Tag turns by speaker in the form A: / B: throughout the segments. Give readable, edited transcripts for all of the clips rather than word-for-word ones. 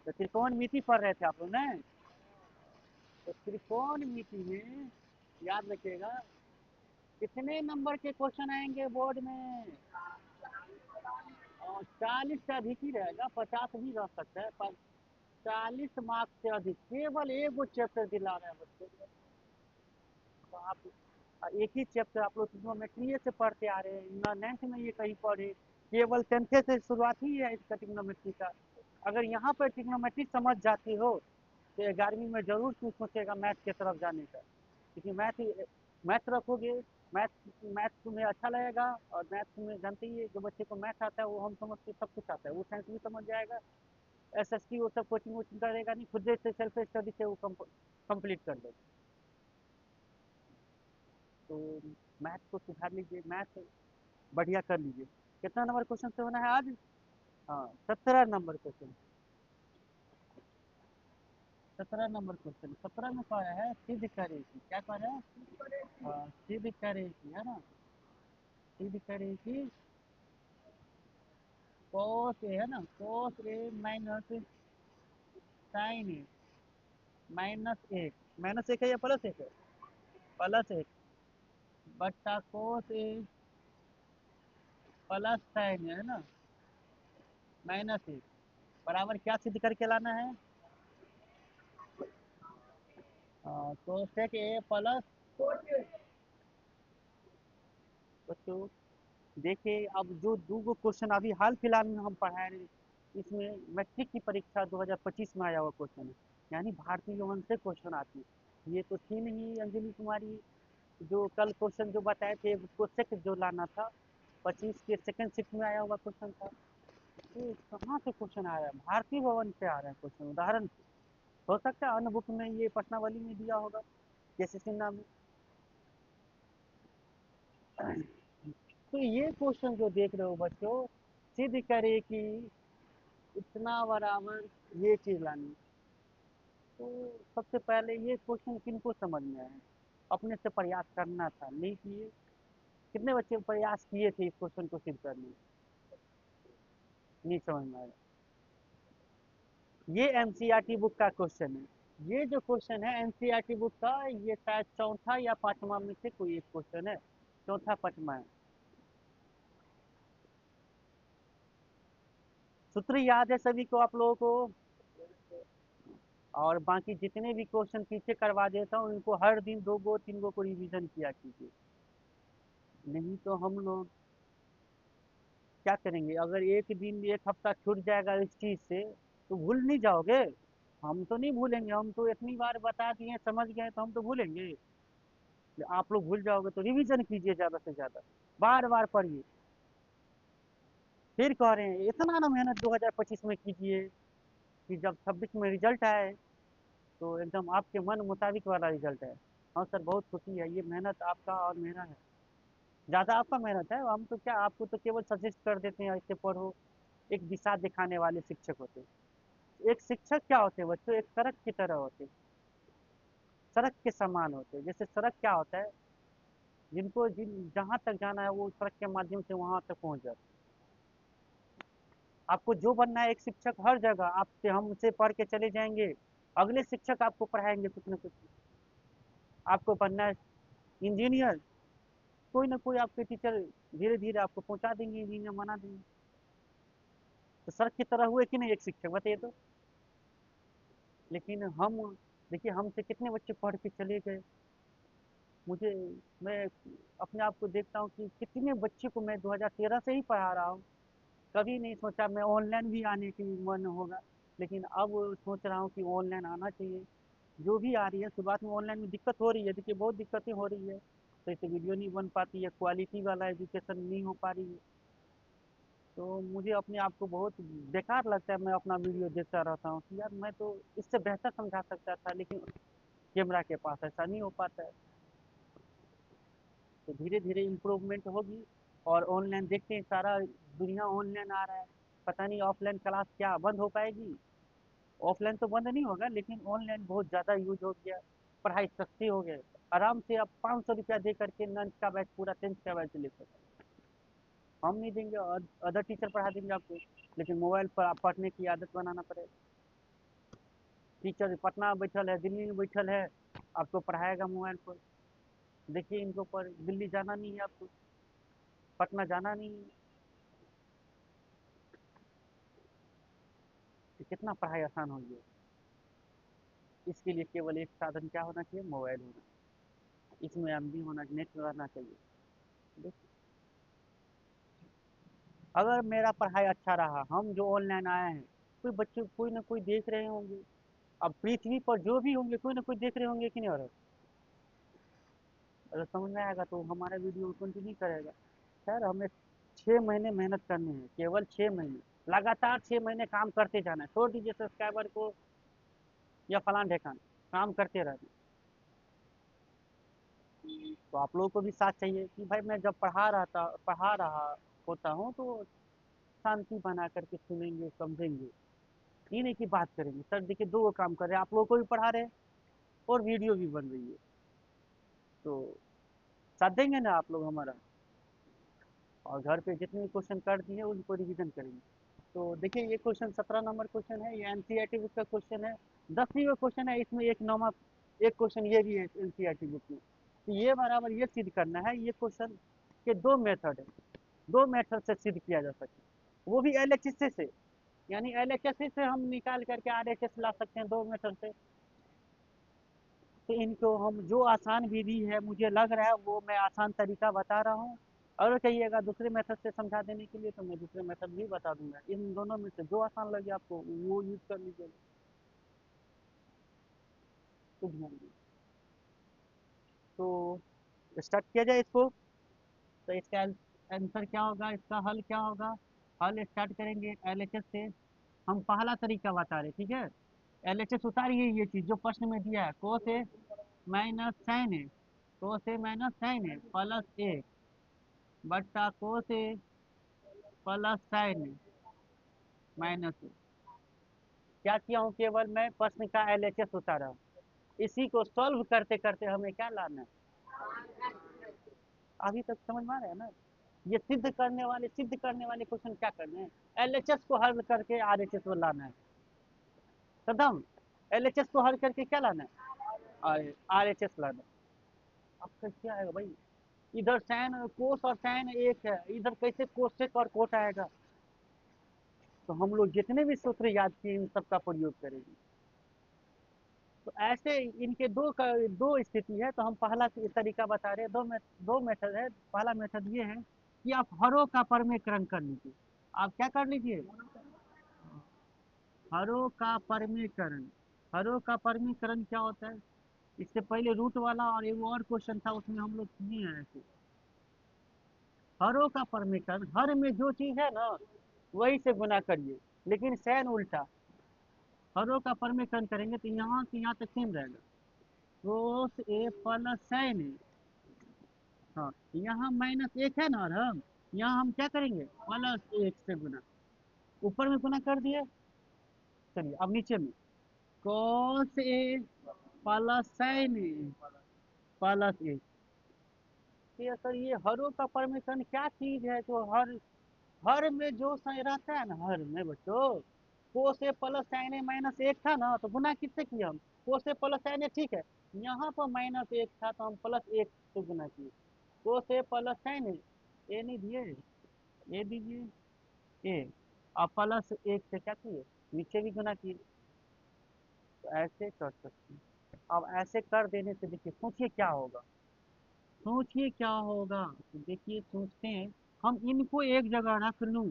A: तो त्रिकोणमिति पढ़ रहे थे आप लोग ना। तो त्रिकोणमिति में याद रखिएगा कितने नंबर के क्वेश्चन आएंगे बोर्ड में। 40 से अधिक ही रहेगा, 50 भी रह सकता है, पर 40 मार्क्स से अधिक केवल एक वो चैप्टर दिला रहे हैं बच्चे को। तो आप एक ही चैप्टर आप लोग ट्रिग्नोमेट्री से पढ़ते आ रहे हैं ना, 9th में ये कहीं पढ़े, केवल 10th से शुरुआत ही है इसका ट्रिग्नोमेट्री का। अगर यहाँ पर ट्रिग्नोमेट्री समझ जाती हो तो 11वीं में जरूर तू सोचेगा मैथ की तरफ जाने का, क्योंकि मैथ रखोगे, मैथ मैथ तुम्हें अच्छा लगेगा। और मैथ तुम्हें जानते ही है, जो बच्चे को मैथ आता है वो हम समझते सब कुछ आता है, वो साइंस भी समझ जाएगा। एसएसटी वो सब कोचिंग वोचिंग करेगा नहीं, खुद से सेल्फ स्टडी से वो कंप्लीट कर लेगा। तो मैथ को सुधार लीजिए, मैथ बढ़िया कर लीजिए। कितना नंबर क्वेश्चन से होना है आज? हाँ, 17 नंबर क्वेश्चन। 17 नंबर क्वेश्चन, 17 में कह रहा है सिद्ध करे कि, क्या कह रहा है? सिद्ध करे कि, है ना, सिद्ध करे कि cos ए, है ना, cos ए माइनस साइन ए माइनस एक है या प्लस एक है? प्लस एक बट्टा cos A plus sign A, है ना, -1 बराबर क्या सिद्ध करके लाना है? cosec ए प्लस। बच्चों देखिए, अब जो दो गो क्वेश्चन अभी हाल फिलहाल में हम पढ़ा रहे, इसमें मैट्रिक की परीक्षा 2025 में आया हुआ क्वेश्चन है, यानी भारतीय वन से क्वेश्चन आती है। ये तो थी नहीं अंजलि कुमारी, जो कल क्वेश्चन जो बताए थे उसको सेट जो लाना था, 25 के सेकंड शिफ्ट में आया हुआ क्वेश्चन था। तो कहाँ से क्वेश्चन आ रहा है? भारतीय भवन से आ रहा है क्वेश्चन, उदाहरण से। हो सकता है अन्य बुक में ये पटना वाली में दिया होगा, जैसे सिन्हा में। तो ये क्वेश्चन जो देख रहे हो बच्चों, सिद्ध करे कि इतना बराबर ये चीज लानी। तो सबसे पहले ये क्वेश्चन किनको समझ में आया? अपने से प्रयास करना था, नहीं किए। कितने बच्चे प्रयास किए थे इस क्वेश्चन को सिद्ध करने में? नहीं समझ में आया। ये एनसीईआरटी बुक का क्वेश्चन है, ये जो क्वेश्चन है एनसीईआरटी बुक का, ये शायद चौथा या पांचवा में से कोई एक क्वेश्चन है, चौथा पांचवा है। सूत्र याद है सभी को, आप लोगों को? और बाकी जितने भी क्वेश्चन पीछे करवा देता हूँ उनको हर दिन 2 गो 3 गो को रिवीजन किया कीजिए, नहीं तो हम लोग क्या करेंगे? अगर एक दिन एक हफ्ता छूट जाएगा इस चीज से तो भूल नहीं जाओगे? हम तो नहीं भूलेंगे, हम तो इतनी बार बता दिए समझ गए तो हम तो भूलेंगे? आप लोग भूल जाओगे तो रिवीजन कीजिए ज्यादा से ज्यादा, बार बार पढ़िए। फिर कह रहे हैं इतना ना मेहनत 2025 में कीजिए कि जब 26 में रिजल्ट आए तो एकदम आपके मन मुताबिक वाला रिजल्ट है। हाँ सर, बहुत खुशी है, ये मेहनत आपका और मेरा है। ज़्यादा आपका मेहनत है, हम तो क्या, आपको तो केवल सजेस्ट कर देते हैं ऐसे पढ़ो। एक दिशा दिखाने वाले शिक्षक होते हैं। एक शिक्षक क्या होते हैं बच्चों? एक सड़क की तरह होते हैं, सड़क के समान होते हैं। जैसे सड़क क्या होता है, जिनको जहाँ तक जाना है वो सड़क के माध्यम से वहाँ तक पहुँच जाते हैं। आपको जो बनना है, एक शिक्षक हर जगह आपसे हमसे पढ़ के चले जाएंगे, अगले शिक्षक आपको पढ़ाएंगे कुछ ना कुछ। आपको बनना है इंजीनियर, कोई ना कोई आपके टीचर धीरे धीरे आपको पहुंचा देंगे, इंजीनियर बना देंगे। तो सड़क की तरह हुए कि नहीं एक शिक्षक, बताइए तो। लेकिन हम, देखिए हमसे कितने बच्चे पढ़ के चले गए। मुझे, मैं अपने आप को देखता हूँ कि कितने बच्चे को मैं 2013 से ही पढ़ा रहा हूँ। कभी नहीं सोचा मैं ऑनलाइन भी आने की मन होगा, लेकिन अब सोच रहा हूँ कि ऑनलाइन आना चाहिए। जो भी आ रही है, शुरुआत में ऑनलाइन में दिक्कत हो रही है, देखिए बहुत दिक्कतें हो रही है, तो इससे वीडियो नहीं बन पाती है, क्वालिटी वाला एजुकेशन नहीं हो पा रही है। तो मुझे अपने आप को बहुत बेकार लगता है, मैं अपना वीडियो देखता रहता हूँ कि यार मैं तो इससे बेहतर समझा सकता था, लेकिन कैमरा के पास ऐसा नहीं हो पाता है। तो धीरे धीरे इम्प्रूवमेंट होगी। और ऑनलाइन देखते हैं, सारा दुनिया ऑनलाइन आ रहा है। पता नहीं ऑफलाइन क्लास क्या बंद हो पाएगी? ऑफलाइन तो बंद नहीं होगा, लेकिन ऑनलाइन बहुत ज़्यादा यूज हो गया, पढ़ाई सस्ती हो गई। आराम से आप 500 रुपया दे करके 9th का बैच, पूरा 10th का बैच ले सकते हैं। हम नहीं देंगे, अदर टीचर पढ़ा देंगे आपको, लेकिन मोबाइल पर आप पढ़ने की आदत बनाना पड़ेगा। टीचर पटना बैठल है, दिल्ली में बैठल है, आपको पढ़ाएगा मोबाइल पर। देखिए इनको पर दिल्ली जाना नहीं है आपको, पटना जाना नहीं है, तो कितना पढ़ाई आसान हो गया। इसके लिए केवल एक साधन क्या होना चाहिए, मोबाइल होना, इसमें एमबी होना, नेट रहना चाहिए। देखिए अगर मेरा पढ़ाई अच्छा रहा, हम जो ऑनलाइन आए हैं, कोई बच्चे कोई ना कोई देख रहे होंगे, अब पृथ्वी पर जो भी होंगे कोई ना कोई देख रहे होंगे कि नहीं, और अगर समझ में आएगा तो हमारा वीडियो कंटिन्यू करेगा। सर हमें 6 महीने मेहनत करनी है, केवल 6 महीने, लगातार 6 महीने काम करते जाना है, छोड़ दीजिए सब्सक्राइबर को या फलान ढेकान, काम करते रहना। तो आप लोगों को भी साथ चाहिए कि भाई मैं जब पढ़ा रहा होता हूँ तो शांति बना करके सुनेंगे समझेंगे, ये नहीं कि बात करेंगे। सर देखिए दो काम कर रहे हैं, आप लोगों को भी पढ़ा रहे हैं और वीडियो भी बन रही है, तो साथ देंगे ना आप लोग हमारा। और घर पे जितने क्वेश्चन कर दिए उनको रिवीजन करेंगे। तो देखिए ये क्वेश्चन 17 नंबर क्वेश्चन है, ये एनसीईआरटी बुक का क्वेश्चन है, 10वीं का क्वेश्चन है, इसमें एक नॉर्मल एक क्वेश्चन ये भी है एनसीईआरटी बुक में। तो ये बराबर ये सिद्ध करना है, ये क्वेश्चन के दो मेथड है, दो मेथड से सिद्ध किया जा सकता है, वो भी एलएचएस से, यानी एलएचएस से हम निकाल करके आरएचएस ला सकते हैं दो मेथड से। तो इनको हम जो आसान विधि है मुझे लग रहा है वो मैं आसान तरीका बता रहा हूँ। अगर कहिएगा दूसरे मेथड से समझा देने के लिए तो मैं दूसरे मेथड भी बता दूंगा, इन दोनों में से जो आसान लगे आपको वो यूज कर लीजिएगा। तो ध्यान दीजिए। तो स्टार्ट किया जाए इसको। तो इसका आंसर क्या होगा, इसका हल क्या होगा। हल स्टार्ट करेंगे एलएचएस से। हम पहला तरीका बता रहे, ठीक है। एलएचएस उतारिए, ये चीज जो प्रश्न में दिया है, कोस ए माइनस साइन ए, कोस ए माइनस साइन ए प्लस ए बट्टा कोस A plus sign A minus ए। क्या किया हूँ, केवल मैं प्रश्न का एलएचएस उतारा हूँ। इसी को सॉल्व करते करते हमें क्या लाना है, अभी तक समझ में आ रहा है ना। ये सिद्ध करने वाले क्वेश्चन क्या करने हैं, एलएचएस को हल करके आरएचएस को लाना है, खत्म। एलएचएस को हल करके क्या लाना है, आरएचएस लाना है। आपका क्या आएगा भाई, इधर साइन कोस और साइन एक है, इधर कैसे कोसेक और कोट आएगा। तो हम लोग जितने भी सूत्र याद किए इन सब का प्रयोग करेंगे। तो ऐसे इनके दो स्थिति है, तो हम पहला तरीका बता रहे हैं, दो मेथड है। पहला मेथड ये है कि आप हरों का परमीकरण कर लीजिए। आप क्या कर लीजिए, हरों का परमीकरण। हरों का परमीकरण क्या होता है, इससे पहले रूट वाला और एक और क्वेश्चन था उसमें हम लोग किए हैं ऐसे। हरों का परमीकरण, हर में जो चीज है ना वही से गुना करिए, लेकिन सैन उल्टा। हरों का परमीकरण करेंगे तो यहाँ से यहाँ तक सेम रहेगा, कोस ए प्लस साइन ए। हाँ यहाँ माइनस एक है ना, और हम यहाँ हम क्या करेंगे, प्लस एक से गुना, ऊपर में गुना कर दिए। चलिए अब नीचे में cos ए प्लस साइन ए प्लस ए। ये सर ये हरों का परमीकरण क्या चीज है, जो हर हर में जो रहता है ना, हर में बच्चों कोस A plus sign A minus एक था ना, तो गुना किससे किया हम, कोस ए प्लस साइन ए, ठीक है। यहाँ पर माइनस एक था तो हम प्लस एक से गुना किए, कोस ए प्लस साइन ए नहीं दिए, ए दीजिए ए, और प्लस एक से क्या किए, नीचे भी गुना किए। तो ऐसे कर सकते हैं। अब ऐसे कर देने से देखिए सोचिए क्या होगा, सोचिए क्या होगा। तो देखिए सोचते हैं, हम इनको एक जगह रख लूँ,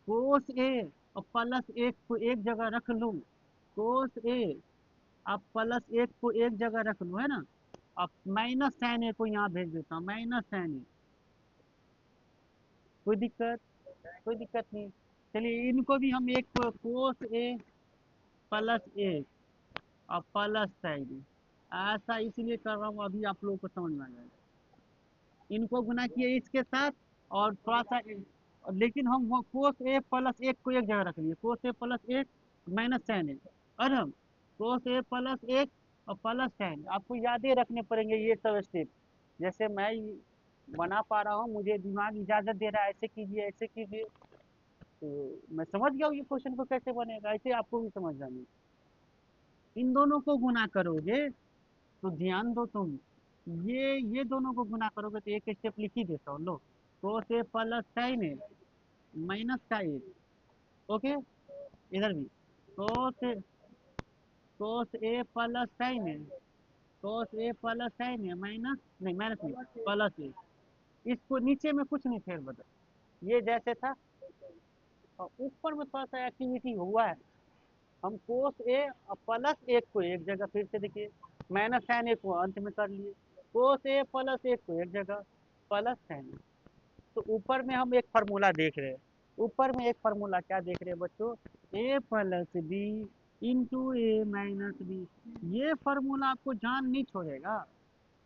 A: कोस ए और प्लस एक को एक जगह रख लूँ, कोस ए अब प्लस एक को एक जगह रख लूँ, है ना। अब माइनस साइन ए को यहाँ भेज देता हूँ, माइनस साइन ए, कोई दिक्कत, कोई दिक्कत नहीं। चलिए इनको भी हम एक कोस ए प्लस ए और प्लस साइन ए, ऐसा इसलिए कर रहा हूँ अभी आप लोगों को समझ में आ जाएगा। इनको गुना किए इसके साथ, और थोड़ा सा लेकिन हम वो कोस ए प्लस एक को एक जगह रख लिए, कोस ए प्लस एक माइनस साइन ए, और हम कोस ए प्लस एक और प्लस साइन। आपको यादें रखने पड़ेंगे ये सब स्टेप, जैसे मैं बना पा रहा हूँ, मुझे दिमाग इजाजत दे रहा है ऐसे कीजिए ऐसे कीजिए, तो मैं समझ गया हूँ ये क्वेश्चन को कैसे बनेगा, ऐसे आपको भी समझ जानी। इन दोनों को गुना करोगे तो ध्यान दो तुम, ये दोनों को गुना करोगे तो एक स्टेप लिख ही देता हूँ, लो। कोस A plus sign A minus का ए, ओके। इधर भी कोस कोस A plus sign A, cos A plus sign A minus, नहीं माइनस नहीं, प्लस ए। इसको नीचे में कुछ नहीं फेर बदल, ये जैसे था। और ऊपर में थोड़ा सा एक्टिविटी हुआ है। हम कोस ए और प्लस एक को एक जगह, फिर से देखिए माइनस साइन ए को अंत में कर लिए, कोस ए प्लस एक को एक जगह, प्लस साइन ए। तो ऊपर में हम एक फार्मूला देख रहे हैं, ऊपर में एक फार्मूला क्या देख रहे हैं बच्चों, ए प्लस बी इंटू ए माइनस बी। ये फार्मूला आपको जान नहीं छोड़ेगा,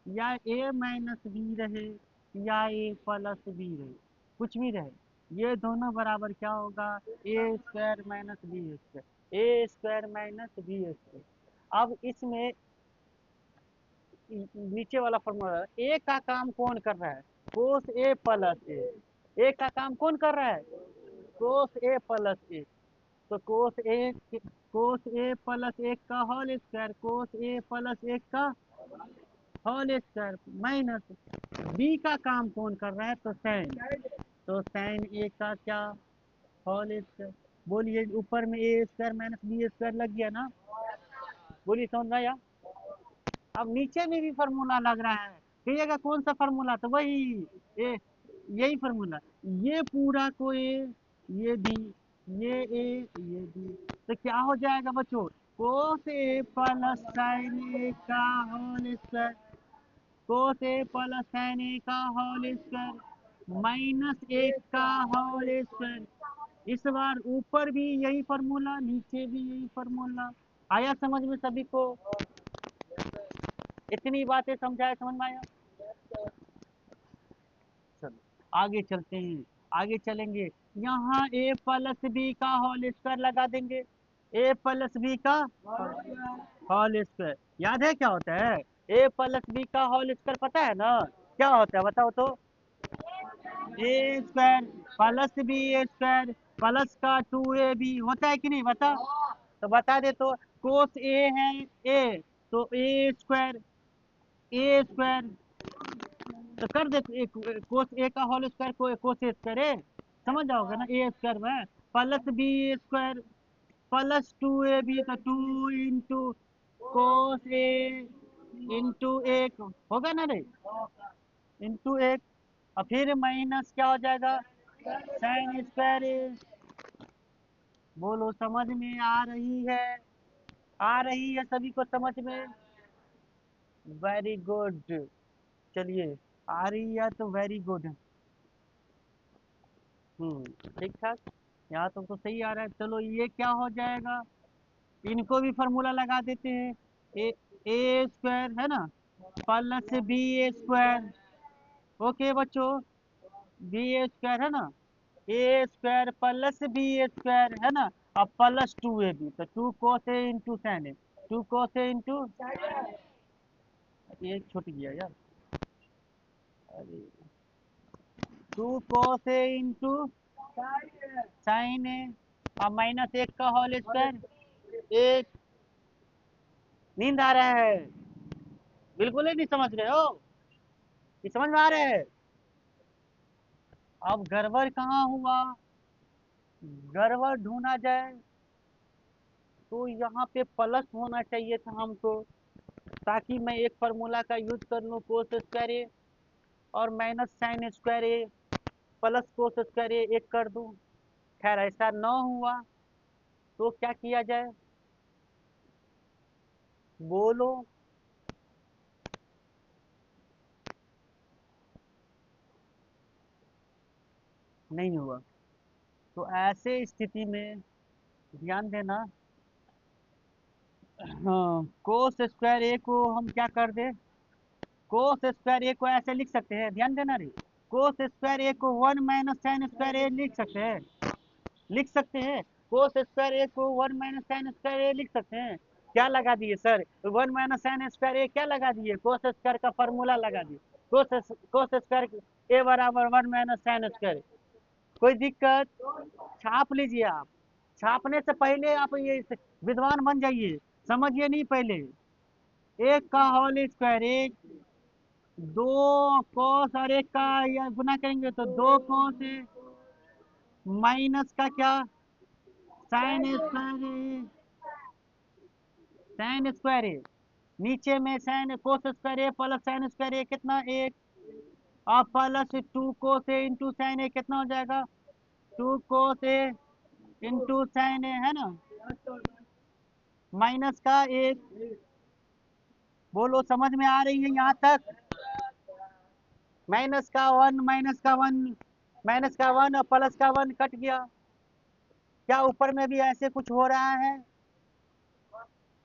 A: या ए माइनस बी रहे या ए प्लस बी रहे, कुछ भी रहे, ये दोनों बराबर क्या होगा, ए स्क्वायर माइनस बी स्क्वायर, ए स्क्वायर माइनस बी स्क्वायर। अब इसमें नीचे वाला फॉर्मूला, ए का काम कौन कर रहा है, कोस ए प्लस ए। ए का काम कौन कर रहा है, कोस ए प्लस ए। तो कोस ए प्लस एक का whole square, cos A plus एक का होल स्क्वायर माइनस बी का काम कौन कर रहा है, तो साइन, तो साइन ए का क्या, होल स्क्वायर। बोलिए ऊपर में ए स्क्वायर माइनस बी स्क्वायर लग गया ना, बोलिए समझ में आया। अब नीचे में भी फार्मूला लग रहा है, कहिएगा कौन सा फार्मूला, तो वही ए, यही फार्मूला। ये पूरा को ए, ये बी, ये बी, तो क्या हो जाएगा बच्चों, कोस ए प्लस साइन ए का whole square, cos A plus sign ए का होल स्क्वायर माइनस एक का होल स्क्वायर। इस बार ऊपर भी यही फार्मूला, नीचे भी यही फार्मूला। आया समझ में सभी को, इतनी बातें समझाए, समझ में आया। चलो आगे चलते हैं, आगे चलेंगे। यहाँ ए प्लस बी का होल स्क्वायर लगा देंगे, ए प्लस बी का होल स्क्वायर। याद है क्या होता है, ए प्लस बी का होल स्क्वायर पता है ना, क्या होता है बताओ तो, ए square plus B A square plus का टू ए बी होता है कि नहीं, बता। तो बता दे तो, कोस ए है ए, तो ए स्क्वायर, ए स्क्वायर, तो कर दे कोस ए का होल स्क्वायर को कोस ए स्क्वायर है, समझ जाओगे ना, ए स्क्वायर में plus B square plus two A B, तो two into cos A into एक होगा ना रे, इंटू एक, और फिर माइनस क्या हो जाएगा, साइन स्क्वायर ए। बोलो समझ में आ रही है, आ रही है सभी को समझ में, वेरी गुड। चलिए आ रही है तो वेरी गुड। ठीक ठाक, यहाँ तुमको सही आ रहा है। चलो ये क्या हो जाएगा, इनको भी फार्मूला लगा देते हैं, ए ए स्क्वायर है ना plus B A square, okay बच्चों, बी ए स्क्वायर है ना, A square plus B A square है ना, अब प्लस टू ए बी, तो two cos A into sine A, two cos A into, ये छूट गया यार, अरे two cos A into sine A, और माइनस एक का होल स्क्वायर एक। नींद आ रहा है, बिल्कुल ही नहीं समझ रहे हो, ये समझ में आ रहा है। अब गड़बड़ कहाँ हुआ, गड़बड़ ढूंढा जाए तो यहाँ पे प्लस होना चाहिए था हमको, ताकि मैं एक फार्मूला का यूज कर लूँ, कोस स्क्वायर ए और minus sine square A plus cos square ए एक कर दूँ। खैर ऐसा न हुआ तो क्या किया जाए, बोलो। नहीं हुआ, तो ऐसे स्थिति में ध्यान देना, हाँ कोस स्क्वायर ए को हम क्या कर दे, कोस स्क्वायर ए को ऐसे लिख सकते हैं, ध्यान देना रे, कोस स्क्वायर ए को one minus sine square A लिख सकते हैं, लिख सकते हैं, कोस स्क्वायर ए को one minus sine square A लिख सकते हैं। क्या लगा दिए sir, one minus sine square A क्या लगा दिए, कोस स्क्वायर का फॉर्मूला लगा दिए, कोस स्क्वायर ए बराबर वन माइनस साइन स्क्वायर। कोई दिक्कत, छाप लीजिए आप, छापने से पहले आप ये विद्वान बन जाइए, समझिए नहीं पहले, एक का होल स्क्वायर, एक दो कॉस और एक का या गुना करेंगे तो दो कॉस है, माइनस का क्या साइन स्क्वायर है, साइन स्क्वायर है, नीचे में साइन कोस स्क्वायर है प्लस साइन स्क्वायर है कितना एक, और plus two cos A into sine A कितना हो जाएगा, two cos A into sine A है ना, माइनस का एक। बोलो समझ में आ रही है यहाँ तक? माइनस का वन, माइनस का वन, माइनस का वन और प्लस का वन कट गया। क्या ऊपर में भी ऐसे कुछ हो रहा है?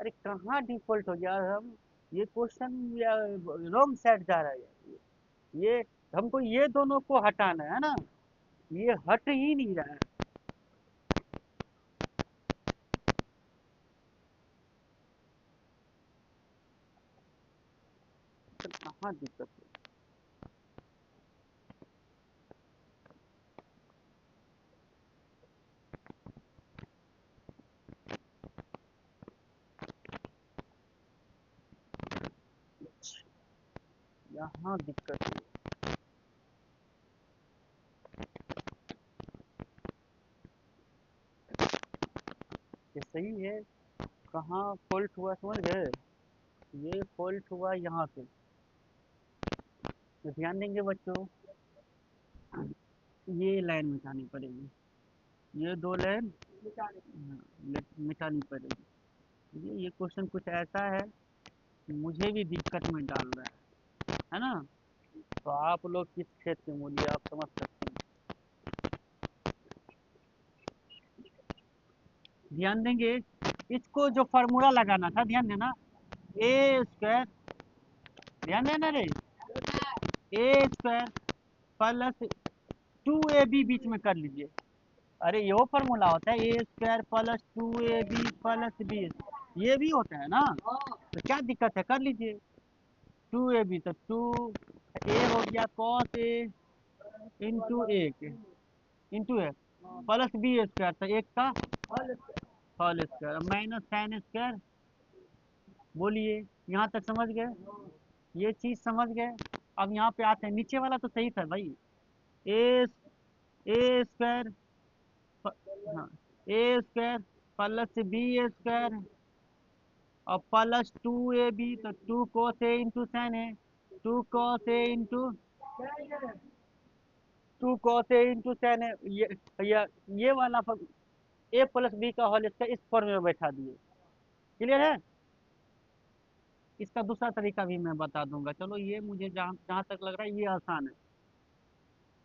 A: अरे कहाँ डिफॉल्ट हो गया हम, ये क्वेश्चन रॉन्ग साइड जा रहा है। ये हमको ये दोनों को हटाना है ना, ये हट ही नहीं रहा है। तो कहाँ दिक्कत है? यहाँ दिक्कत है। ये सही है, कहाँ फॉल्ट हुआ समझ गए? ये फॉल्ट हुआ यहाँ पे, तो ध्यान देंगे बच्चों, ये लाइन मिटानी पड़ेगी, ये दो लाइन मिटानी पड़ेगी। ये क्वेश्चन कुछ ऐसा है, मुझे भी दिक्कत में डाल रहा है ना? तो आप लोग किस क्षेत्र के मूल्य आप समझ सकते हैं। ध्यान देंगे, इसको जो फॉर्मूला लगाना था ध्यान देना, ए स्क्वायर, ध्यान देना रे, A square plus two A B बीच में कर लीजिए। अरे यो फॉर्मूला होता है, A square plus two A B plus B, ये भी होता है ना, तो क्या दिक्कत है, कर लीजिए। टू ए बी तो टू ए हो गया कॉस ए इंटू एक into A plus B square, तो एक का whole square minus sine square. बोलिए यहाँ तक समझ गए? ये चीज समझ गए? अब यहाँ पे आते हैं, नीचे वाला तो सही था भाई, ए ए स्क्वायर, हाँ, A square plus B square और प्लस टू ए बी, तो two cos A into sine A, two cos A into two cos A into sine A, ये वाला ए प्लस बी का होल स्क्वायर इस form में बैठा दिए। Clear है? इसका दूसरा तरीका भी मैं बता दूंगा, चलो ये मुझे जहाँ जहाँ तक लग रहा है ये आसान है।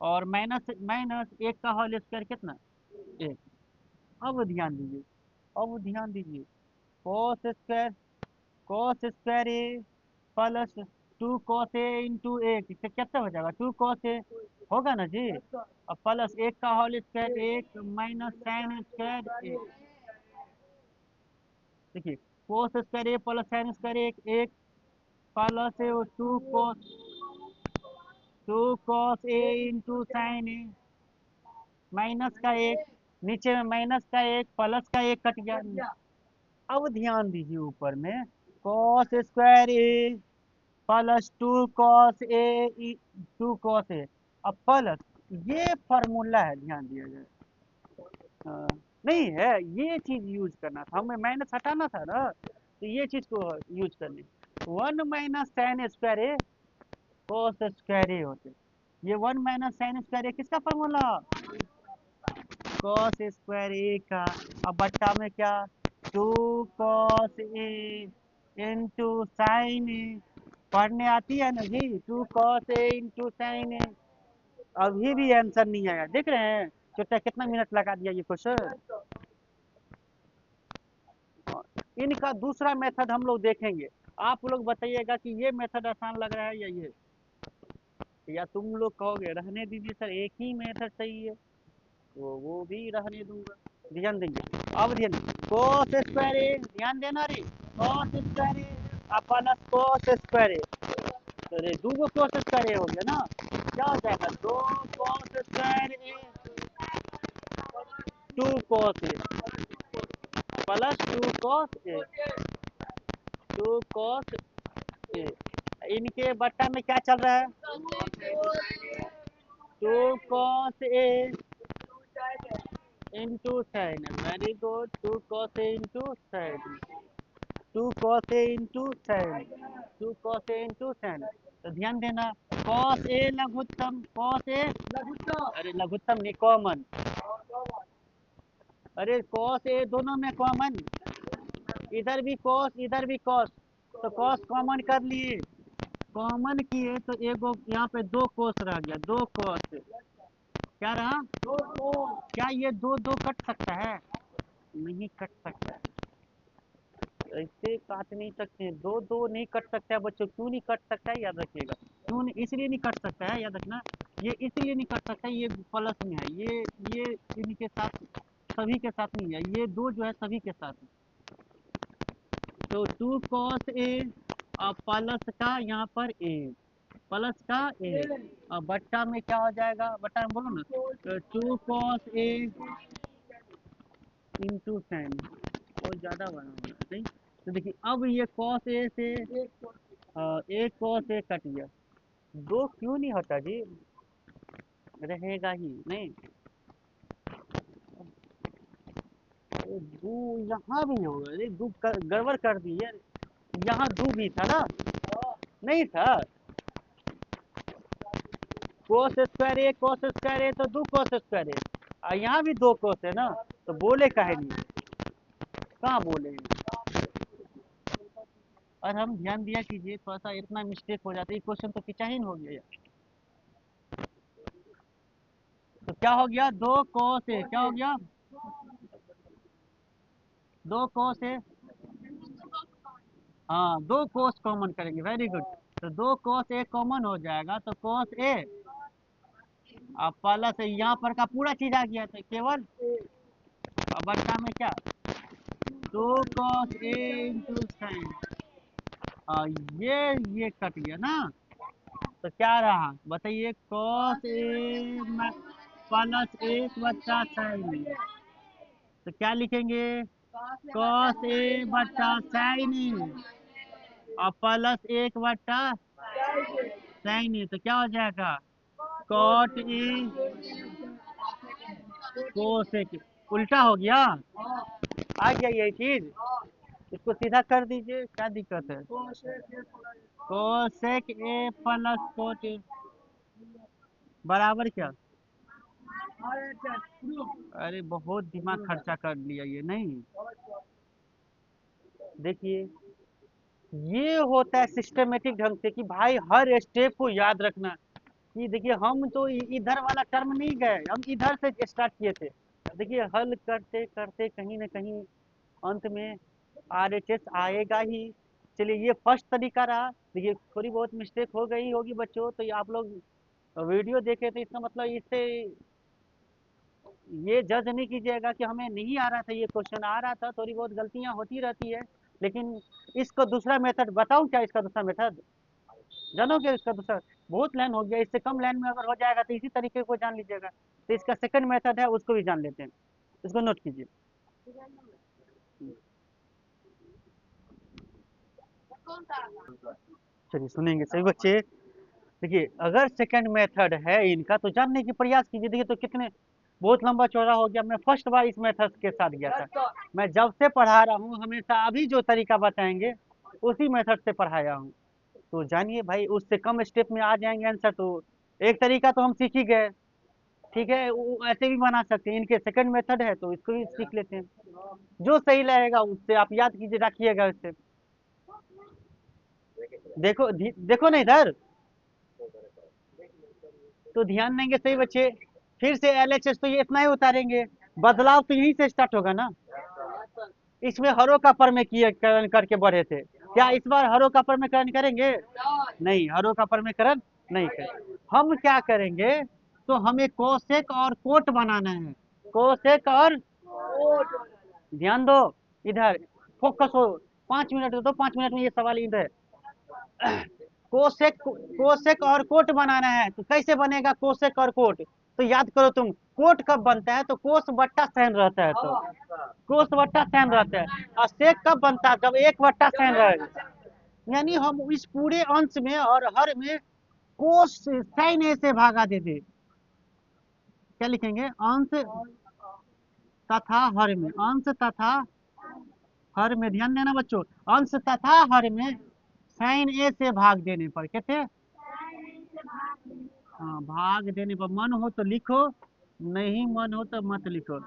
A: और माइनस माइनस एक का होल स्क्वायर कितना, एक। अब ध्यान दीजिए, अब ध्यान दीजिए, cos square, cos square A plus two cos A into एक, इससे कितना हो जाएगा, टू कोस ए होगा ना जी, और प्लस एक का होल स्क्वायर एक माइनस साइन स्क्वायर एक। देखिए कोस square A plus sine square एक, एक plus two cos A into sine A, minus का एक, नीचे में माइनस का एक प्लस का एक कट गया। अब ध्यान दीजिए ऊपर में, cos square A plus two cos A, two cos A अब प्लस, ये फॉर्मूला है, ध्यान दिया जाए। नहीं है, ये चीज यूज करना था हमें, माइनस हटाना था ना, तो ये चीज को यूज करनी, वन माइनस साइन स्क्वायर ए कोस स्क्वायर ए होते, ये वन माइनस साइन स्क्वायर ए किसका फॉर्मूला, कॉस स्क्वायर ए का, अब बट्टा में क्या, two cos A into sine A, पढ़ने आती है ना जी, two cos A into sine A. अभी भी आंसर नहीं आया, देख रहे हैं तो कितना मिनट लगा दिया ये क्वेश्चन। इनका दूसरा मेथड हम लोग देखेंगे, आप लोग बताइएगा कि ये मेथड आसान लग रहा है या ये, या तुम लोग कहोगे रहने दीजिए सर एक ही मेथड सही है, तो वो भी रहने दूंगा। ध्यान देंगे, अब ध्यान, कोस स्क्वायर ए, ध्यान देना रे, कोस स्क्वायर ए अपन कोस स्क्वायर ए, तो रे दो कोस स्क्वायर ए हो गया ना, क्या हो जाएगा, दो cos square A two cos A plus two cos A, 2 cos A. इनके बट्टा में क्या चल रहा है? 2 cos A into sine. Very good. 2 cos A into sine. 2 cos A into sine. 2 cos A into sine. तो ध्यान देना, cos ए लघुत्तम, cos ए लघुत्तम, अरे लघुत्तम नहीं, कॉमन। अरे cos ए दोनों में कॉमन, इधर भी cos इधर भी cos, तो cos कॉमन कर लिए। कॉमन किए तो एगो यहाँ पे 2 cos रह गया, 2 cos। क्या रहा? क्या ये दो दो कट सकता है? नहीं कट सकता है, ऐसे काट नहीं सकते, दो दो नहीं कट सकता है बच्चों। क्यों नहीं कट सकता है याद रखिएगा, क्यों नहीं, इसलिए नहीं कट सकता है, याद रखना। ये इसलिए नहीं कट सकता, ये प्लस में है, ये इनके साथ, सभी के साथ नहीं है, ये दो जो है सभी के साथ है। तो 2 cos ए और प्लस का यहाँ पर ए, प्लस का ए, और बट्टा में क्या हो जाएगा, बट्टा में बोलो ना, तो 2 cos ए इंटू साइन। बहुत ज़्यादा बना हो रहा है नहीं। तो देखिए अब ये cos ए से एक cos ए कट गया, दो क्यों नहीं होता जी, रहेगा ही नहीं। अरे दो यहाँ भी होगा, अरे दो गड़बड़ कर दी यार, यहाँ दो भी था ना, नहीं था। कोस स्क्वायर ए, कोस स्क्वायर ए तो दो कोस स्क्वायर ए, और यहाँ भी दो कोस है ना, तो बोले काहे नहीं, कहाँ बोले हैं। और हम ध्यान दिया कीजिए, थोड़ा सा इतना मिस्टेक हो जाता है, क्वेश्चन तो पिचाहीन हो गया यार। तो क्या हो गया, दो कोस ए, क्या हो गया, दो कोस ए, हाँ दो कोस कॉमन करेंगे, वेरी गुड। तो दो कोस ए कॉमन हो जाएगा, तो कोस ए अब प्लस यहाँ पर का पूरा चीज आ गया, तो केवल अब बट्टा में क्या, दो कॉस ए इंटू साइन, ये कट गया ना, तो क्या रहा बताइए, कॉस ए प्लस एक बट्टा साइन। तो क्या लिखेंगे, कॉस ए बट्टा साइन और प्लस एक बट्टा साइन, तो क्या हो जाएगा, कॉट ए कोसेक। उल्टा हो गया, आ गया यही चीज, इसको सीधा कर दीजिए, क्या दिक्कत है। कोसेक ए प्लस कोट ए बराबर क्या, अरे बहुत दिमाग खर्चा कर लिया ये, नहीं देखिए ये होता है सिस्टमेटिक ढंग से कि भाई हर स्टेप को याद रखना। कि देखिए हम तो इधर वाला टर्म नहीं गए, हम इधर से स्टार्ट किए थे। देखिए हल करते करते कहीं ना कहीं अंत में आरएचएस आएगा ही। चलिए ये फर्स्ट तरीका रहा, देखिए थोड़ी बहुत मिस्टेक हो गई होगी बच्चों, तो ये आप लोग वीडियो देखे तो इसका मतलब इससे ये जज नहीं कीजिएगा कि हमें नहीं आ रहा था, ये क्वेश्चन आ रहा था, थोड़ी बहुत गलतियां होती रहती है। लेकिन इसको दूसरा मेथड बताऊं क्या, इसका दूसरा मेथड जानोगे, इसका दूसरा बहुत लाइन हो गया, इससे कम लाइन में अगर हो जाएगा तो इसी तरीके को जान लीजिएगा। तो इसका सेकंड मेथड है, उसको भी जान लेते हैं, इसको नोट कीजिए। चलिए सुनेंगे सभी बच्चे। देखिए अगर सेकंड मेथड है इनका तो जानने की प्रयास कीजिए। देखिए तो कितने बहुत लंबा चौड़ा हो गया, मैं फर्स्ट बार इस मेथड के साथ गया था, मैं जब से पढ़ा रहा हूँ हमेशा अभी जो तरीका बताएंगे उसी मेथड से पढ़ाया हूँ। तो जानिए भाई, उससे कम स्टेप में आ जाएंगे आंसर, तो एक तरीका तो हम सीख ही गए, ठीक है, ऐसे भी बना सकते हैं, इनके सेकंड मेथड है तो इसको भी सीख लेते हैं। जो सही रहेगा उससे आप याद कीजिए, रखिएगा उससे। देखो देखो ना इधर, तो ध्यान देंगे सही बच्चे। फिर से एलएचएस तो ये इतना ही उतारेंगे, बदलाव तो यहीं से स्टार्ट होगा ना। इसमें हरों का पर में किए करण करके बढ़े थे, क्या इस बार हरों का पर में करण करेंगे, नहीं हरों का पर में करण नहीं करेंगे। हम क्या करेंगे, तो हमें कोसेक और कोट बनाना है, कोसेक और, ध्यान दो इधर, फोकस हो, 5 मिनट दो, 5 मिनट में ये सवाल इधर। कोसेक कोसेक और कोट बनाना है, तो कैसे बनेगा कोसेक और कोट, तो याद करो तुम, कोट कब बनता है तो कोस बट्टा साइन रहता है, तो कोस बट्टा साइन रहता है। और सेक कब बनता है जब एक बट्टा साइन रहेगा। यानी हम इस पूरे अंश में और हर में कोस साइन ए से भागा दे दे, क्या लिखेंगे, अंश तथा हर में, अंश तथा हर में, ध्यान देना बच्चों, अंश तथा हर में साइन ए से भाग देने पर, कैसे, हाँ भाग देने पर, मन हो तो लिखो, नहीं मन हो तो मत लिखो।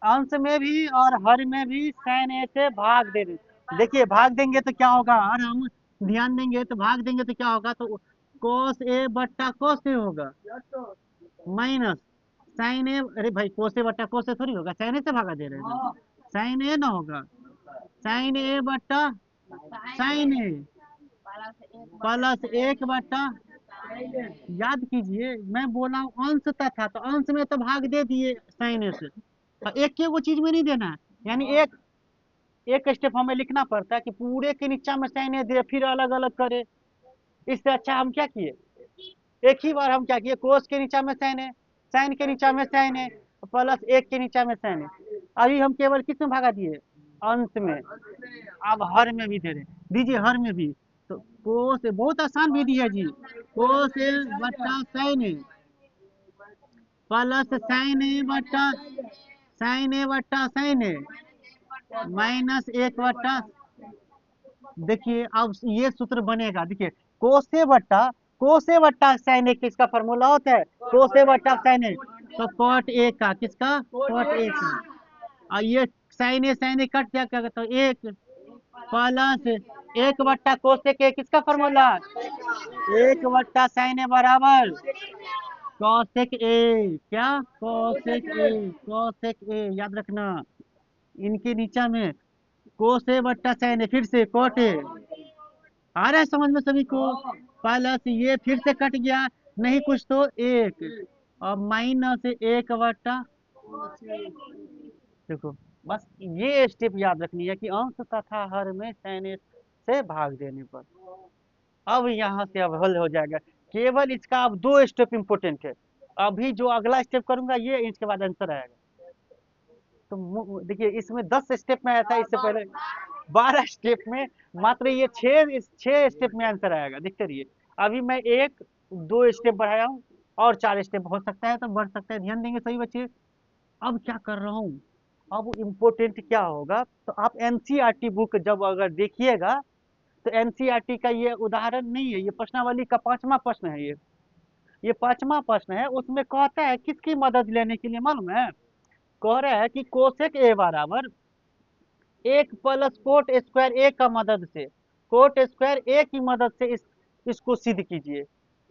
A: अंश में भी और हर में भी साइन ए से भाग देने, देखिए भाग देंगे तो क्या होगा, और हम ध्यान देंगे तो भाग देंगे तो क्या होगा, तो कोस ए बट्टा कोस ए होगा, माइनस साइन ए, अरे भाई कोस ए बट्टा कोस ए थोड़ी होगा, साइन ए से भागा दे रहे हैं, साइन ए ना होगा, साइन ए बट्टा साइन ए प्लस एक बट्टा, याद कीजिए मैं बोला हूं अंश तथा, तो अंश में तो भाग दे दिए साइन ए से, तो एक के वो चीज में नहीं देना है, यानी एक एक स्टेप हमें लिखना पड़ता है कि पूरे के नीचा में साइन ए दे फिर अलग अलग करे। इससे अच्छा हम क्या किए, एक ही बार हम क्या किए, कोस के नीचा में साइन है, साइन के नीचा में साइन है, प्लस एक के नीचा में साइन है। अभी हम केवल किस में भागा दिए, अंश में। अब हर में भी दे रहे, दीजिए हर में भी, तो कोस बहुत आसान विधि है जी, कोस ए बट्टा साइन ए प्लस साइन ए बट्टा साइन ए बट्टा साइन ए माइनस एक बट्टा, देखिए अब ये सूत्र बनेगा, देखिए कोसे बट्टा साइन ए किसका फॉर्मूला होता है, कोसे बट्टा साइन ए, तो कॉट ए का, किसका, कॉट ए का, और ये साइन ए कट क्या क्या, तो एक प्लस एक बट्टा कोसेक ए किसका फॉर्मूला, एक बट्टा साइन ए बराबर कॉसेक ए, क्या, कॉसेक ए याद रखना, इनके नीचा में कोस ए बट्टा साइन ए, फिर से कॉट ए, आ रहा है समझ में सभी को, प्लस ये फिर से कट गया, नहीं कुछ तो एक, और माइनस एक बट्टा, देखो बस ये स्टेप याद रखनी है कि अंश तथा हर में साइन ए से भाग देने पर। अब यहाँ से अब हल हो जाएगा, केवल इसका अब दो स्टेप इंपोर्टेंट है, अभी जो अगला स्टेप करूंगा ये इसके बाद आंसर आएगा। तो देखिए इसमें 10 स्टेप में आया था, इससे पहले 12 स्टेप में, मात्र ये 6 स्टेप में आंसर आएगा, देखते रहिए। अभी मैं एक दो स्टेप बढ़ाया हूँ, और 4 स्टेप हो सकता है तो बढ़ सकता है, ध्यान देंगे सही बच्चे। अब क्या कर रहा हूँ, अब इम्पोर्टेंट क्या होगा, तो आप एनसीईआरटी बुक जब अगर देखिएगा तो एनसीईआरटी का ये उदाहरण नहीं है, ये प्रश्नावली का 5वां प्रश्न है, ये 5वां प्रश्न है, उसमें कहता है किसकी मदद लेने के लिए मालूम है, कह रहा है कि कोसेक ए बराबर एक प्लस कोट स्क्वायर ए का मदद से, कोट स्क्वायर ए की मदद से इसको सिद्ध कीजिए।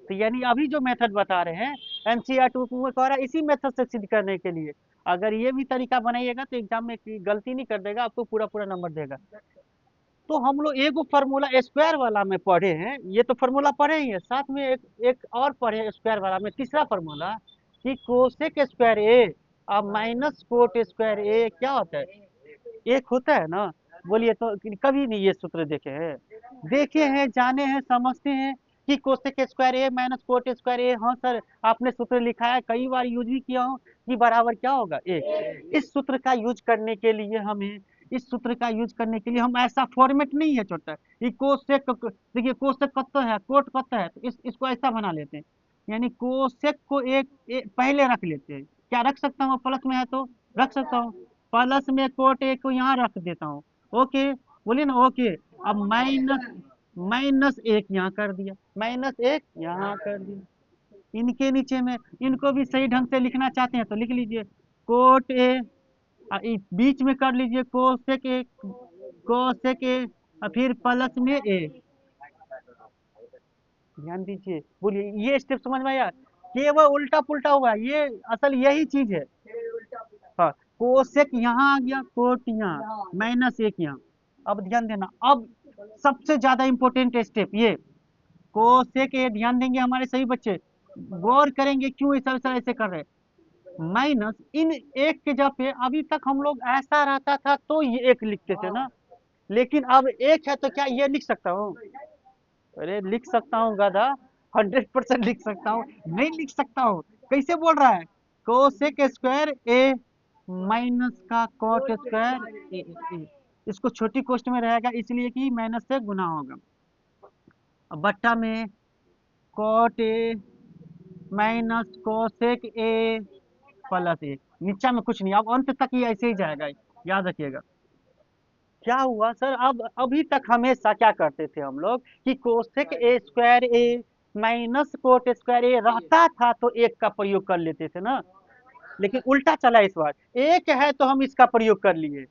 A: तो यानी अभी जो मेथड बता रहे हैं एनसीईआरटी में कह रहा है इसी मेथड से सिद्ध करने के लिए, अगर ये भी तरीका बनाइएगा तो एग्जाम में गलती नहीं कर देगा, आपको पूरा पूरा नंबर देगा। तो हम लोग एगो फार्मूला स्क्वायर वाला में पढ़े हैं, ये तो फार्मूला पढ़े ही है, साथ में एक और पढ़े स्क्वायर वाला में, तीसरा फार्मूला कि कोसेक स्क्वायर ए और माइनस कोट स्क्वायर ए क्या होता है, एक होता है ना, बोलिए तो कभी नहीं ये सूत्र देखे हैं, देखे हैं, जाने हैं, समझते हैं कि cosec square A minus cot square ए, हाँ सर आपने सूत्र लिखा है, कई बार यूज भी किया हूँ कि बराबर क्या होगा एक। इस सूत्र का यूज करने के लिए हमें, इस सूत्र का यूज करने के लिए हम ऐसा फॉर्मेट नहीं है छोटा, ये कोसेक, देखिए कोसेक कत्तो है, कोट कत्तो है, तो इसको ऐसा बना लेते हैं, यानी कोसेक को एक पहले रख लेते हैं, क्या रख सकता हूँ, प्लस में है तो रख सकता हूँ, प्लस में कोट एक को यहाँ रख देता हूँ, ओके, बोलिए ना ओके। अब माइनस माइनस एक यहाँ कर दिया, माइनस एक यहाँ कर दिया, इनके नीचे में इनको भी सही ढंग से लिखना चाहते हैं तो लिख लीजिए कोट ए, बीच में कर लीजिए कोसेक ए, कोसेक ए, और फिर प्लस में ए, ध्यान दीजिए, बोलिए ये स्टेप समझ में आया, केवल उल्टा पुल्टा हुआ, ये असल यही चीज है, हाँ कोसेक यहाँ आ गया, कोट यहाँ, माइनस एक यहाँ। अब ध्यान देना, अब सबसे ज्यादा इंपॉर्टेंट स्टेप ये कोसेक ए, ध्यान देंगे हमारे सही बच्चे, गौर करेंगे क्यों ऐसा ऐसे कर रहे हैं, माइनस इन एक के जगह पे अभी तक हम लोग ऐसा रहता था तो ये एक लिखते थे ना, लेकिन अब एक है तो क्या ये लिख सकता हूँ, अरे लिख सकता हूँ गधा, 100% लिख सकता हूँ, नहीं लिख सकता हूँ, कैसे बोल रहा है, कोसेक स्क्वायर ए माइनस का कॉट स्क्वायर ए। इसको छोटी कोष्ट में रहेगा इसलिए कि माइनस से गुना होगा। अब बट्टा में cot A minus cosec A plus A, नीचा में कुछ नहीं, अब अंत तक ये ऐसे ही जाएगा, याद रखिएगा। क्या हुआ सर, अब अभी तक हमेशा क्या करते थे हम लोग कि cosec A square A minus cot square A रहता था तो एक का प्रयोग कर लेते थे ना, लेकिन उल्टा चला इस बार, एक है तो हम इसका प्रयोग कर लिए।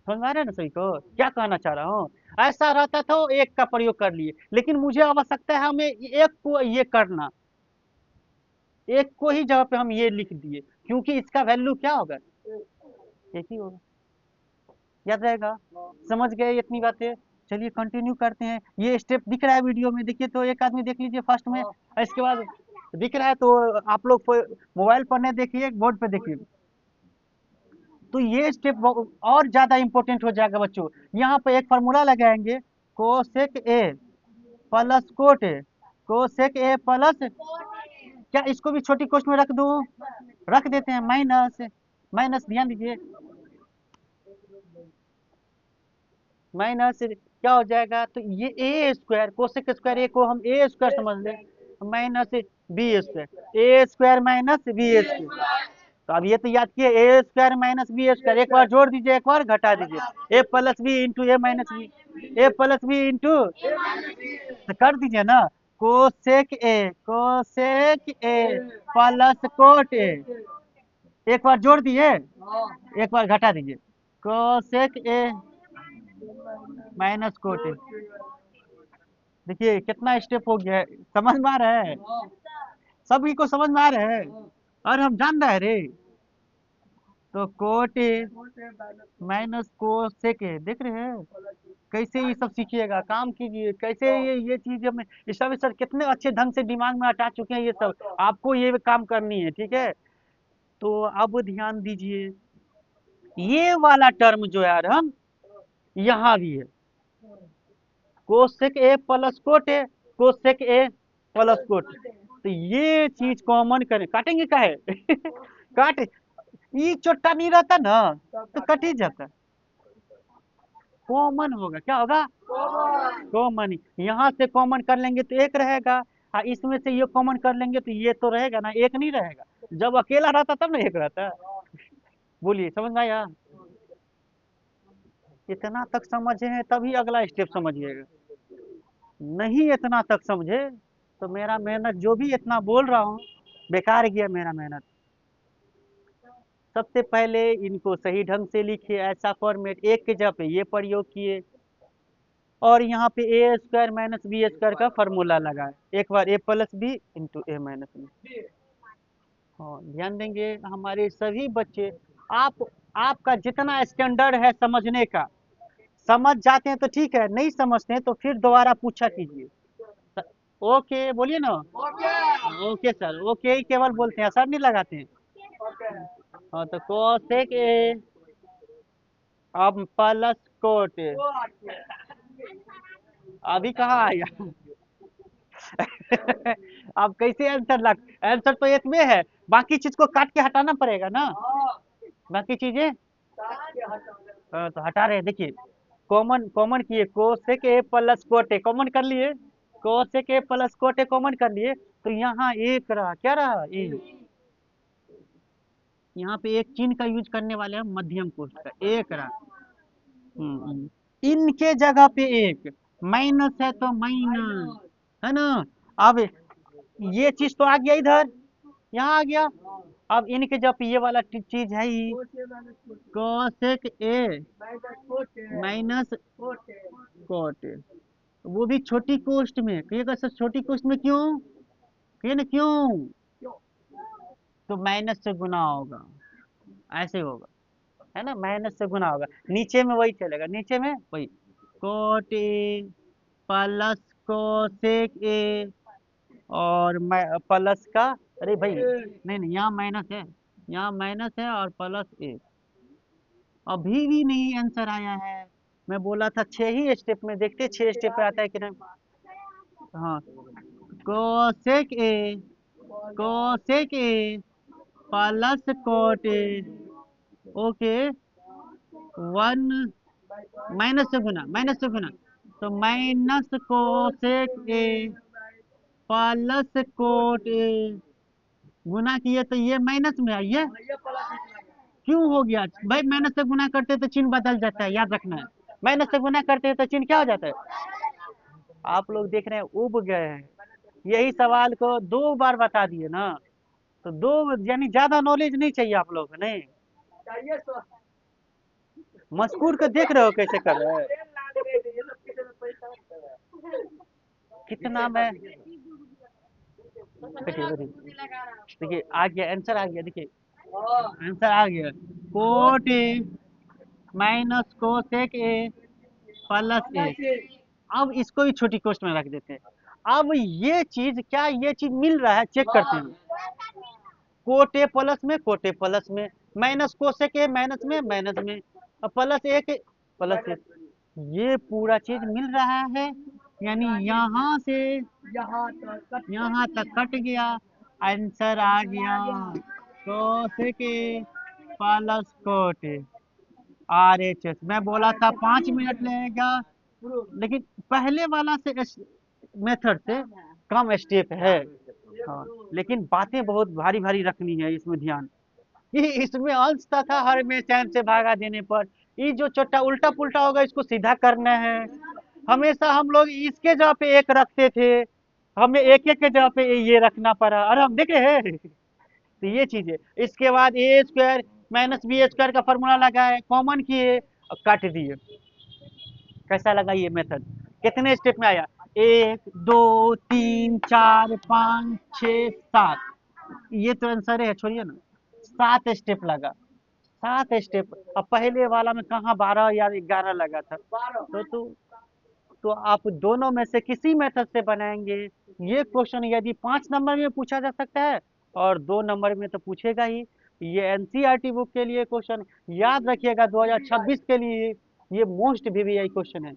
A: समझ में आ रहा है ना सही को, क्या कहना चाह रहा हूँ। ऐसा रहता था एक का प्रयोग कर लिए, लेकिन मुझे आवश्यकता है हमें एक को ये करना, एक को ही जगह पे हम ये लिख दिए, क्योंकि इसका वैल्यू क्या होगा, एक ही होगा। याद रहेगा, समझ गए इतनी बातें। चलिए कंटिन्यू करते हैं, ये स्टेप दिख रहा है वीडियो में, देखिए तो एक आदमी देख लीजिए फर्स्ट में, इसके बाद दिख रहा है तो आप लोग मोबाइल पर नहीं देखिए, बोर्ड पे देखिए। तो ये स्टेप और ज्यादा इंपॉर्टेंट हो जाएगा बच्चों। यहाँ पे एक फॉर्मूला लगाएंगे, cosec A plus cot A, cosec A plus, क्या इसको भी छोटी कोष्ठ में रख दूं, रख देते हैं, माइनस माइनस, ध्यान दीजिए, माइनस क्या हो जाएगा, तो ये ए स्क्वायर, कोसेक स्क्वायर ए को हम ए स्क्वायर समझ लें, माइनस बी स्क्वायर, ए स्क्वायर माइनस बी स्क्वायर। तो अब ये तो याद किए, ए स्क्वायर माइनस बी स्क्वायर, एक बार जोड़ दीजिए एक बार घटा दीजिए, ए प्लस बी इंटू ए माइनस बी, ए प्लस बी इंटू, तो कर दीजिए ना, cosec A, cosec A plus cot ए, एक बार जोड़ दिए एक बार घटा दीजिए, कोसेक ए माइनस कोट ए। देखिए कितना स्टेप हो गया है, समझ में आ रहा है, सभी को समझ में आ रहा है, और हम जान रहे हैं रे। तो कोट ए माइनस कोसेक ए, देख रहे हैं कैसे ये सब सीखिएगा, काम कीजिए कैसे ये चीज में, ये सब सर कितने अच्छे ढंग से दिमाग में हटा चुके हैं, ये सब आपको ये काम करनी है, ठीक है। तो अब ध्यान दीजिए, ये वाला टर्म जो यार हम यहाँ भी है, cosec A plus cot A, cosec A plus coat, तो ये चीज कॉमन करें, काटेंगे का है काट, ये छोटा नहीं रहता ना तो कट ही जाता, कॉमन होगा, क्या होगा, कॉमन, यहाँ से कॉमन कर लेंगे तो एक रहेगा, हाँ इसमें से ये कॉमन कर लेंगे तो ये तो रहेगा ना, एक नहीं रहेगा, जब अकेला रहता तब ना एक रहता। बोलिए समझ में आया, इतना तक समझे हैं तभी अगला स्टेप समझिएगा, नहीं इतना तक समझे तो मेरा मेहनत जो भी इतना बोल रहा हूँ बेकार गया मेरा मेहनत। सबसे पहले इनको सही ढंग से लिखिए, ऐसा फॉर्मेट, एक के जगह पे ये प्रयोग किए, और यहाँ पे ए स्क्वायर माइनस बी स्क्वायर का फॉर्मूला लगाए, एक बार ए प्लस बी इंटू ए माइनस बी। हाँ ध्यान देंगे हमारे सभी बच्चे, आप आपका जितना स्टैंडर्ड है समझने का, समझ जाते हैं तो ठीक है, नहीं समझते हैं तो फिर दोबारा पूछा कीजिए। ओके बोलिए ना, ओके सर, ओके ही केवल बोलते हैं, सर नहीं लगाते हैं। हाँ तो कोसेक ए अब प्लस कोट ए, अभी कहाँ आया अब कैसे आंसर लग, आंसर तो एक में है, बाकी चीज को काट के हटाना पड़ेगा ना, बाकी चीजें तो हटा रहे हैं। देखिए कॉमन कॉमन किए, cosec A plus cot A common कर लिए, cosec A plus cot A common कर लिए, तो यहाँ एक रहा, क्या रहा, ए, यहाँ पे एक चिन्ह का यूज करने वाले हैं, मध्यम कोष्ठ का एक रहा, इनके जगह पे एक माइनस है तो माइनस, है ना। अब ये चीज तो आ गया इधर, यहाँ आ गया, अब इनके जब ये वाला चीज है ही, cosec A minus cot A, वो भी छोटी कोष्ठ में, कहिएगा सर छोटी कोष्ठ में क्यों, कहिए ना क्यों, तो माइनस से गुना होगा, ऐसे होगा, है ना, माइनस से गुना होगा, नीचे में वही चलेगा, नीचे में वही, कोट ए प्लस कोसेक ए, और प्लस का, अरे भाई नहीं नहीं यहाँ माइनस है, यहाँ माइनस है और प्लस ए, अभी भी नहीं आंसर आया है, मैं बोला था 6 ही स्टेप में, देखते 6 स्टेप पे आता है कि नहीं। हाँ cosec A cosec A plus cot A, okay, 1 minus से गुना, तो minus cosec A plus cot A गुना किए तो ये माइनस में है, ये क्यों हो गया भाई? माइनस से गुना करते तो चिन्ह बदल जाता है, याद रखना है। माइनस से गुना करते हैं तो चिन्ह क्या हो जाता है? आप लोग देख रहे हैं उब गए हैं, यही सवाल को 2 बार बता दिए ना, तो दो यानी ज्यादा नॉलेज नहीं चाहिए आप लोग को, नहीं मजकूर को देख रहे हो कैसे कर रहे हैं, कितना मैं देखिए देखिए आ गया आंसर, आ गया, देखिए आंसर आ गया, cot A minus cosec A plus A. अब इसको भी छोटी कोष्ट में रख देते हैं। अब ये चीज क्या, ये चीज मिल रहा है, चेक करते हैं। कोटे प्लस में, माइनस कोसेक ए माइनस में, और प्लस ए के प्लस ए, ये पूरा चीज मिल रहा है, यानी यहाँ से यहाँ तक कट गया, आंसर आ गया cosec A plus coat R H S. मैं बोला था 5 मिनट लगेगा, लेकिन पहले वाला से मेथड से कम स्टेप है। हाँ, लेकिन बातें बहुत भारी भारी रखनी है, इसमें ध्यान। ये इसमें अंश था हर में चैन से भागा देने पर, ये जो छोटा उल्टा पुल्टा होगा इसको सीधा करना है। हमेशा हम लोग इसके जगह पे एक रखते थे, हमें एक एक के जगह पे ये रखना पड़ा, और हम देखे हैं तो ये चीज है। इसके बाद ए स्क्वायर माइनस बी स्क्वायर का फॉर्मूला लगाए, कॉमन किए और काट दिए। कैसा लगा ये मेथड? कितने स्टेप में आया? 1 2 3 4 5 6 7, ये तो आंसर है, छोड़िए ना, 7 स्टेप लगा, 7 स्टेप। अब पहले वाला में कहाँ 12 या 11 लगा था, तो आप दोनों में से किसी मेथड से बनाएंगे। ये क्वेश्चन यदि 5 नंबर में पूछा जा सकता है और 2 नंबर में तो पूछेगा ही। ये एनसीईआरटी बुक के लिए क्वेश्चन, याद रखिएगा 2026 के लिए ये मोस्ट वीवीआई क्वेश्चन है।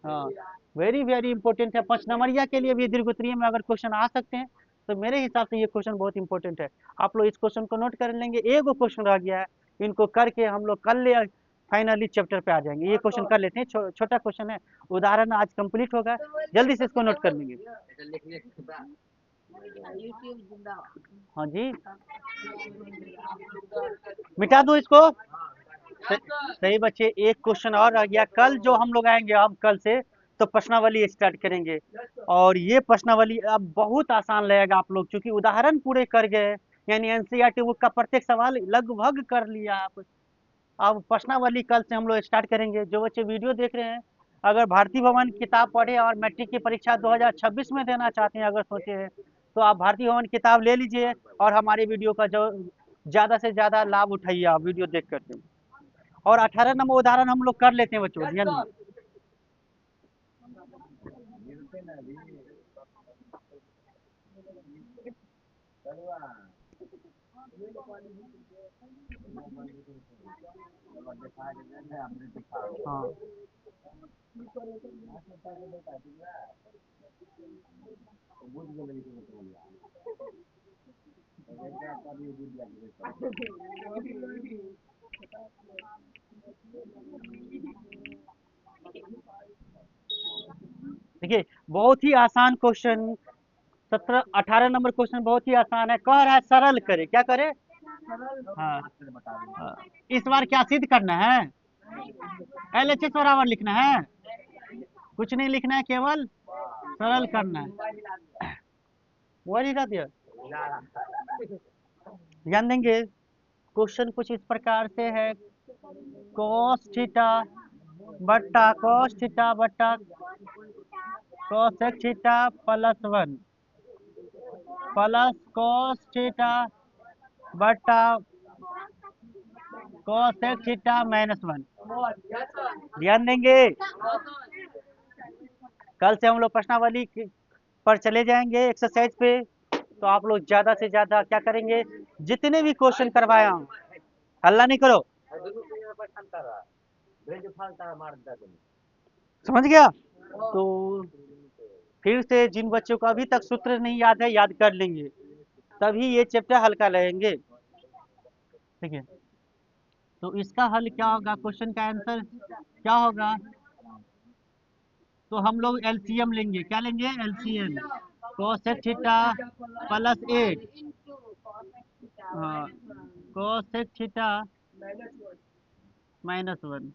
A: हाँ, वेरी वेरी इंपॉर्टेंट है। 5 नंबरिया के लिए भी दीर्घ उत्तरीय में अगर क्वेश्चन आ सकते हैं तो मेरे हिसाब से ये क्वेश्चन बहुत इंपॉर्टेंट है। आप लोग इस क्वेश्चन को नोट कर लेंगे। एगो क्वेश्चन रह गया है, इनको करके हम लोग कल ले फाइनली चैप्टर पे आ जाएंगे। ये क्वेश्चन कर लेते हैं, छोटा क्वेश्चन है, उदाहरण आज कंप्लीट होगा, जल्दी से इसको नोट कर लेंगे। हाँ जी, मिटा दो इसको। सही बच्चे, एक क्वेश्चन और रह गया। कल जो हम लोग आएंगे, अब कल से तो प्रश्नावली स्टार्ट करेंगे, और ये प्रश्नावली अब बहुत आसान लगेगा आप लोग, क्योंकि उदाहरण पूरे कर गए, यानी एनसीईआरटी बुक का प्रत्येक सवाल लगभग कर लिया आप। अब प्रश्नावली कल से हम लोग स्टार्ट करेंगे। जो बच्चे वीडियो देख रहे हैं, अगर भारती भवन किताब पढ़े और मैट्रिक की परीक्षा 2026 में देना चाहते हैं, अगर सोचे हैं, तो आप भारती भवन किताब ले लीजिए और हमारे वीडियो का जो ज़्यादा से ज़्यादा लाभ उठाइए आप वीडियो देख करके। और 18 नंबर उदाहरण हम लोग कर लेते हैं बच्चों, ध्यान दें। हाँ, देखिए बहुत ही आसान क्वेश्चन, 17 18 नंबर क्वेश्चन बहुत ही आसान है। कह रहा है सरल करे, क्या करे? हाँ, हाँ। इस बार क्या सिद्ध करना है? LHS बराबर लिखना है, कुछ नहीं लिखना है, केवल सरल करना है। वो लिखा दिया, ध्यान देंगे। क्वेश्चन कुछ इस प्रकार से है, cos थीटा बट्टा cos थीटा बट्टा cosec theta +1 plus cos theta बट्टा cosec थीटा -1। ध्यान देंगे, कल से हम लोग प्रश्नावली पर चले जाएंगे एक्सरसाइज पे। तो आप लोग ज्यादा से ज्यादा क्या करेंगे, जितने भी क्वेश्चन करवाया हूँ, हल्ला नहीं करो, समझ गया? तो फिर से जिन बच्चों को अभी तक सूत्र नहीं याद है, याद कर लेंगे। तभी ये चैप्टर हल्का रहेंगे। ठीक है, तो इसका हल क्या होगा, क्वेश्चन का आंसर क्या होगा? तो हम लोग एलसीएम लेंगे, क्या लेंगे? एलसीएम। कोसेक थीटा प्लस 8, हाँ, कोसेक थीटा -1।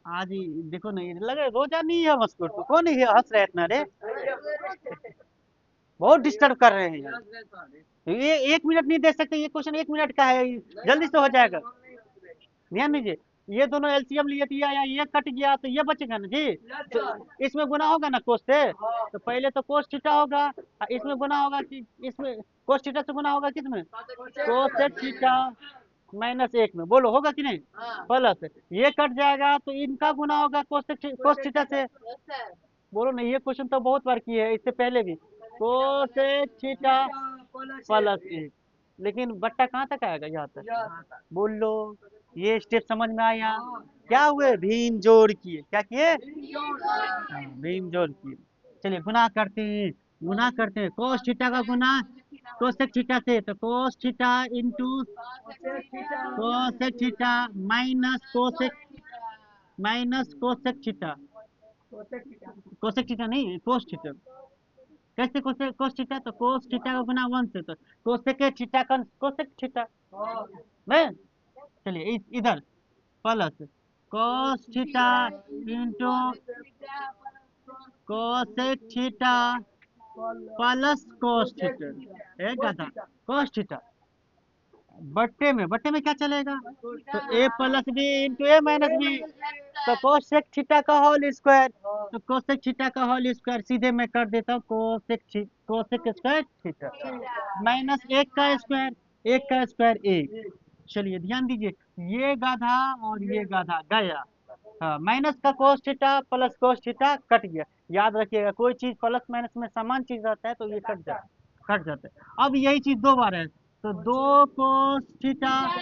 A: आज ही देखो ना, ये लगे रोजा नहीं है मस्कुर तो कौन है हंस रहे इतना रे, बहुत डिस्टर्ब कर रहे हैं यार। ये 1 मिनट नहीं दे सकते, ये क्वेश्चन 1 मिनट का है, जल्दी से हो जाएगा। ध्यान दीजिए, ये दोनों एलसीएम लिए थे, या ये कट गया तो ये बचेगा ना जी, तो इसमें गुना होगा ना कोस से, तो पहले तो कोस थीटा होगा, इसमें गुना होगा कि इसमें कोस थीटा से गुना होगा किसमें? कोसेक थीटा -1 में, बोलो होगा कि नहीं? प्लस ये कट जाएगा तो इनका गुना होगा कोस थीटा से, बोलो नहीं, ये क्वेश्चन तो बहुत बार किए हैं इससे पहले भी, कोसेक थीटा +1। लेकिन बट्टा कहाँ तक आएगा? यहाँ तक, बोल लो। ये स्टेप समझ में आया? क्या हुए? भीम जोड़ किए, क्या किए? हाँ, भीम जोड़ किए। चलिए गुना करते हैं, गुना करते हैं, कोस थीटा का गुना कोसेक थीटा से, तो cos theta into cosec theta minus cosec theta, cosec theta नहीं, कोस थीटा। कैसे कोस थीटा? तो कोस थीटा का गुना 1 से, तो कोसेक थीटा का कोसेक थीटा में। चलिए इधर plus cos theta into cosec theta plus cos theta, एक गाधा कोस थीटा, बट्टे में क्या चलेगा? तो a + b into a - b, तो कोसेक थीटा का होल स्क्वायर, तो कोसेक थीटा का होल स्क्वायर सीधे मैं कर देता हूँ, कोसेक स्क्वायर थीटा -1 का स्क्वायर 1। चलिए ध्यान दीजिए, ये गाधा और ये गाधा गया, हाँ, माइनस का cos theta plus cos theta cut गया। याद रखिएगा, कोई चीज प्लस माइनस में समान चीज रहता है तो ये कट जाता है। अब यही चीज 2 बार है, तो 2 cos theta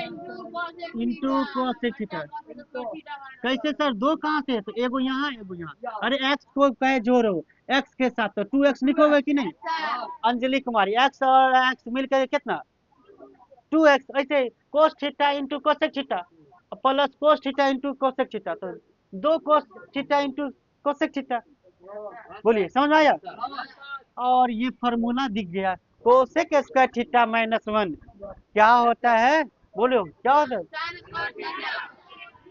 A: into cosec theta. कैसे सर? 2 कहाँ से? तो एगो यहाँ एगो यहाँ, अरे एक्स को कहे जोड़ो एक्स के साथ, तो 2x लिखोगे कि नहीं? अंजलि कुमारी, एक्स और एक्स मिलकर कितना? 2x। ऐसे cos theta into cosec theta plus cos theta into cosec theta, तो 2 cos theta into cosec theta. बोलिए समझ में आया? और ये फॉर्मूला दिख गया, कोसेक स्क्वायर थीटा -1 क्या होता है? बोलो क्या होता है?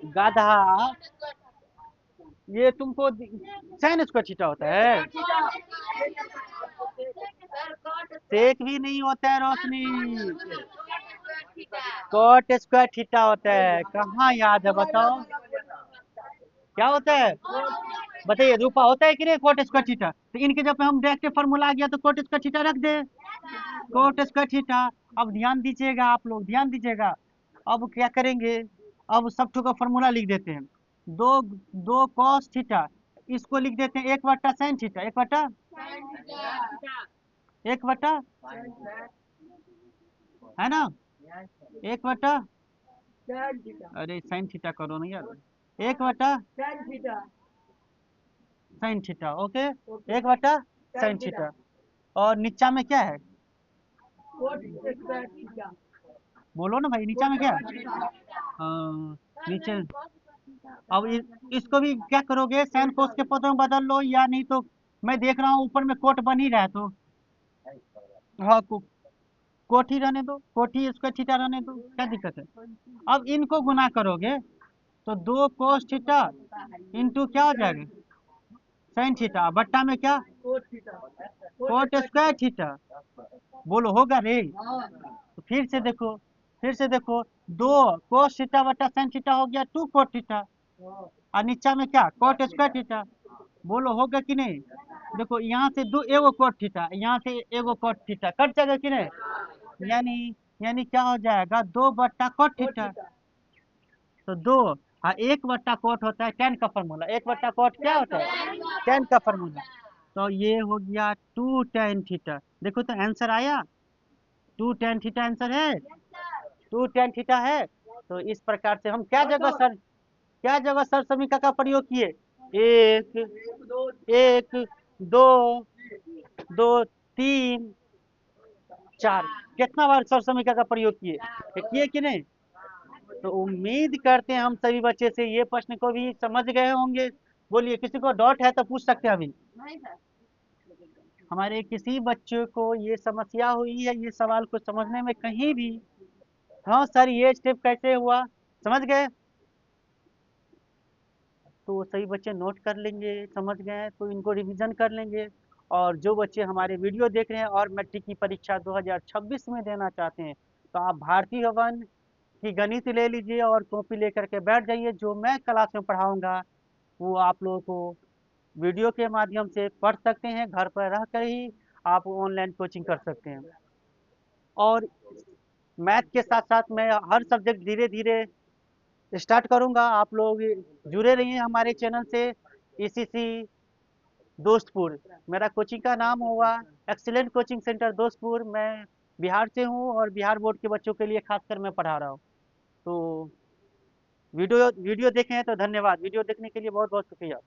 A: गाधा, ये तुमको साइन स्क्वायर थीटा होता है, सेक भी नहीं होता है रोशनी, कॉट स्क्वायर थीटा होता है। कहाँ याद है बताओ? क्या होता है बताइए? रूपा होता है कि नहीं कोट स्क्वायर थीटा? तो इनके जब हम डायरेक्ट फार्मूला आ गया तो कोट स्क्वायर थीटा रख दे, कोट स्क्वायर थीटा। अब ध्यान दीजिएगा, आप लोग ध्यान दीजिएगा, अब क्या करेंगे? अब सब ठो का फार्मूला लिख देते हैं, दो दो कॉस थीटा, इसको लिख देते हैं 1/sin थीटा, 1/1 है ना, 1/, अरे साइन थीटा करो ना यार, 1/sin theta, okay, 1/sin theta. और नीचा में क्या है? बोलो ना भाई, नीचा में क्या है? नीचे, अब इसको भी क्या करोगे? साइन कोस के पदों में बदल लो, या नहीं तो मैं देख रहा हूँ ऊपर में कोट बन ही रहा है, तो हाँ कोट ही रहने दो, कोट ही इसका थीटा रहने दो, क्या दिक्कत है? अब इनको गुना करोगे तो 2 कोस थीटा इंटू क्या हो जाएगा? साइन थीटा, बट्टा में क्या? Coat square theta. बोलो होगा रे? तो फिर से देखो 2 कोस थीटा बटा साइन थीटा हो गया 2 कोट थीटा, और नीचा में क्या? Coat square theta. बोलो होगा कि नहीं? देखो यहाँ से 2 एगो कोट थीटा, यहाँ से एगो कोट थीटा, कट जाएगा कि नहीं? यानी क्या हो जाएगा? 2/कोट थीटा, तो 2, हाँ, 1/कोट होता है tan का फॉर्मूला, 1/कोट क्या होता है? tan का फॉर्मूला। तो ये हो गया 2 tan थीटा। देखो तो आंसर आया, 2 tan थीटा आंसर है, 2 tan थीटा है। तो इस प्रकार से हम क्या जगह सर समीकरण का प्रयोग किए? एक, एक, दो, दो, 3, 4, कितना बार सर समीकरण का प्रयोग किए? किए कि नहीं? तो उम्मीद करते हैं हम सभी बच्चे से ये प्रश्न को भी समझ गए होंगे। बोलिए, किसी को डाउट है तो पूछ सकते हैं अभी। हमारे किसी बच्चे को ये समस्या हुई है, ये सवाल को समझने में कहीं भी? हाँ सर, ये स्टेप कैसे हुआ, समझ गए? तो सही बच्चे नोट कर लेंगे, समझ गए तो इनको रिवीजन कर लेंगे। और जो बच्चे हमारे वीडियो देख रहे हैं और मैट्रिक की परीक्षा 2026 में देना चाहते हैं, तो आप भारती भवन की गणित ले लीजिए और कॉपी लेकर के बैठ जाइए। जो मैं क्लास में पढ़ाऊंगा वो आप लोगों को वीडियो के माध्यम से पढ़ सकते हैं, घर पर रह कर ही आप ऑनलाइन कोचिंग कर सकते हैं। और मैथ के साथ साथ मैं हर सब्जेक्ट धीरे धीरे स्टार्ट करूंगा। आप लोग जुड़े रहिए हमारे चैनल से। ईसीसी दोस्तपुर मेरा कोचिंग का नाम होगा, एक्सीलेंट कोचिंग सेंटर दोस्तपुर। मैं बिहार से हूँ और बिहार बोर्ड के बच्चों के लिए खासकर मैं पढ़ा रहा हूँ। तो वीडियो वीडियो देखे हैं तो धन्यवाद। वीडियो देखने के लिए बहुत बहुत शुक्रिया।